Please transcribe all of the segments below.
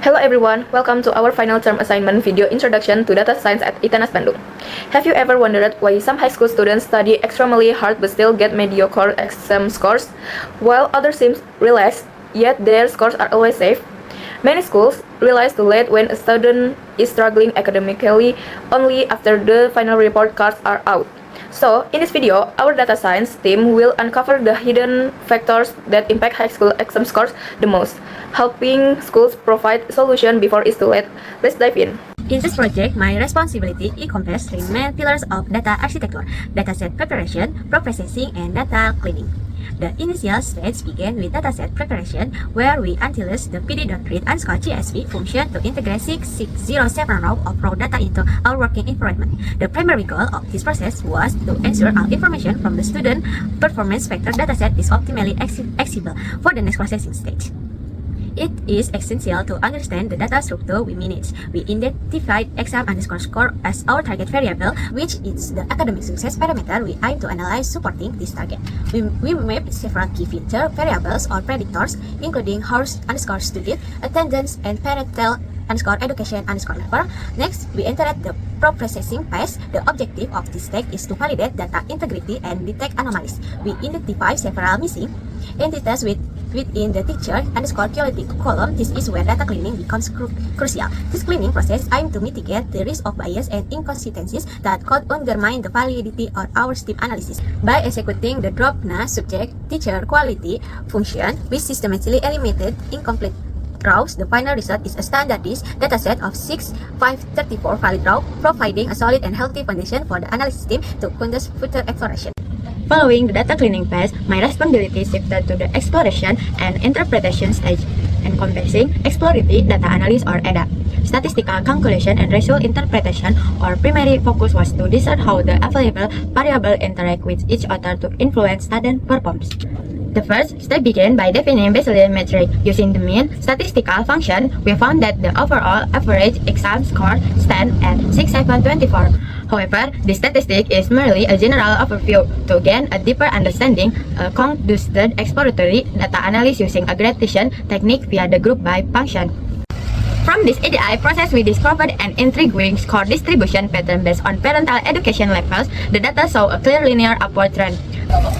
Hello everyone, welcome to our final term assignment video introduction to data science at ITENAS Bandung. Have you ever wondered why some high school students study extremely hard but still get mediocre exam scores, while others seem relaxed, yet their scores are always safe? Many schools realize too late when a student is struggling academically only after the final report cards are out. So, in this video, our data science team will uncover the hidden factors that impact high school exam scores the most, helping schools provide solutions before it's too late. Let's dive in. In this project, my responsibility encompasses three main pillars of data architecture: dataset preparation, processing, and data cleaning. The initial stage began with dataset preparation, where we utilized the pd.read_csv function to integrate 6607 rows of raw data into our working environment. The primary goal of this process was to ensure all information from the student performance factor dataset is optimally accessible for the next processing stage. It is essential to understand the data structure we manage. We identified exam_score as our target variable, which is the academic success parameter we aim to analyze supporting this target. We mapped several key feature variables or predictors, including hours_studied, attendance, and parental_education_level. Next, we entered the processing phase. The objective of this step is to validate data integrity and detect anomalies. We identify several missing entities within the teacher_quality column. This is where data cleaning becomes crucial. This cleaning process aims to mitigate the risk of bias and inconsistencies that could undermine the validity of our STEAM analysis. By executing the drop-na subject teacher quality function, we systematically eliminated incomplete rows. The final result is a standardized dataset of 6,534 valid rows, providing a solid and healthy foundation for the analysis team to conduct further exploration. Following the data cleaning phase, my responsibility shifted to the exploration and interpretation stage, encompassing exploratory data analysis or EDA, statistical calculation, and result interpretation. Our primary focus was to discern how the available variables interact with each other to influence student performance. The first step began by defining baseline metric. Using the mean statistical function, we found that the overall average exam score stands at 6724. However, this statistic is merely a general overview. To gain a deeper understanding, conducted exploratory data analysis using a gradation technique via the group by function. From this ADI process, we discovered an intriguing score distribution pattern based on parental education levels. The data show a clear linear upward trend.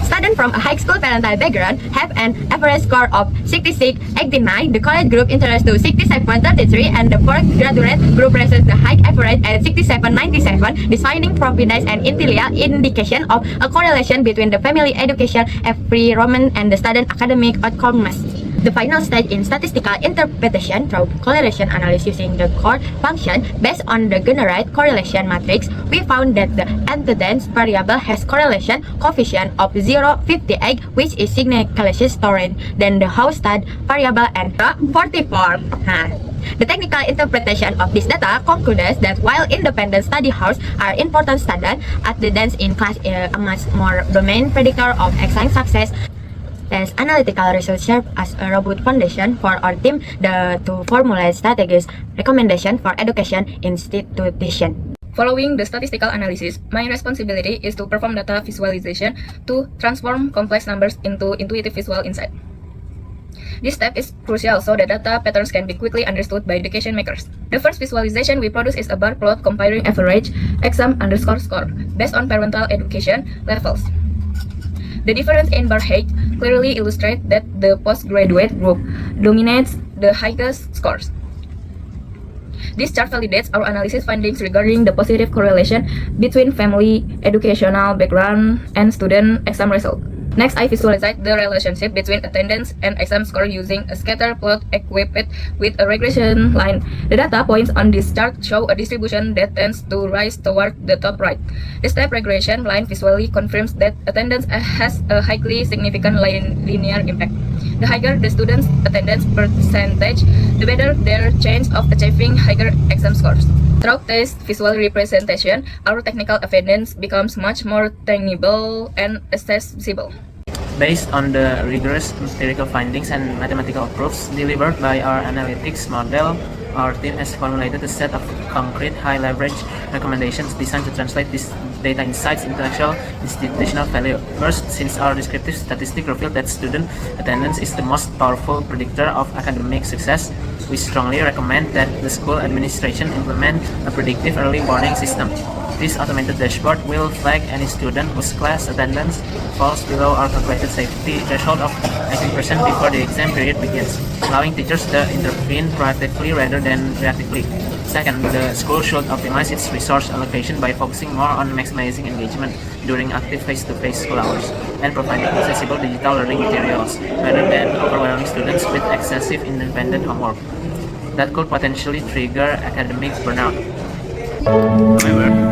Students from a high school parental background have an average score of 6689. The college group interest to 6733, and the postgraduate group raises the high average at 6797. This finding provides an intelligent indication of a correlation between the family education environment and the student academic outcomes. The final stage in statistical interpretation through correlation analysis using the core function based on the generate correlation matrix, we found that the attendance variable has correlation coefficient of 0.58, which is significantly stronger than the house stat variable and 44. The technical interpretation of this data concludes that while independent study hours are important standard, attendance in class is a much more domain predictor of exam success. As analytical research serves as a robust foundation for our team to formulate strategies recommendation for education institution. Following the statistical analysis, my responsibility is to perform data visualization to transform complex numbers into intuitive visual insight. This step is crucial so that data patterns can be quickly understood by education makers. The first visualization we produce is a bar plot comparing average exam_score based on parental education levels. The difference in bar height clearly illustrates that the postgraduate group dominates the highest scores. This chart validates our analysis findings regarding the positive correlation between family educational background and student exam result. Next, I visualize the relationship between attendance and exam score using a scatter plot equipped with a regression line. The data points on this chart show a distribution that tends to rise toward the top right. The step regression line visually confirms that attendance has a highly significant linear impact. The higher the student's attendance percentage, the better their chance of achieving higher exam scores. Through this visual representation, our technical evidence becomes much more tangible and accessible. Based on the rigorous empirical findings and mathematical proofs delivered by our analytics model, Our team has formulated a set of concrete, high-leverage recommendations designed to translate these data insights into actual institutional value. First, since our descriptive statistics revealed that student attendance is the most powerful predictor of academic success, we strongly recommend that the school administration implement a predictive early warning system. This automated dashboard will flag any student whose class attendance falls below our calculated safety threshold of 19% before the exam period begins, allowing teachers to intervene proactively rather than reactively. Second, the school should optimize its resource allocation by focusing more on maximizing engagement during active face-to-face school hours and providing accessible digital learning materials rather than overwhelming students with excessive independent homework that could potentially trigger academic burnout. However,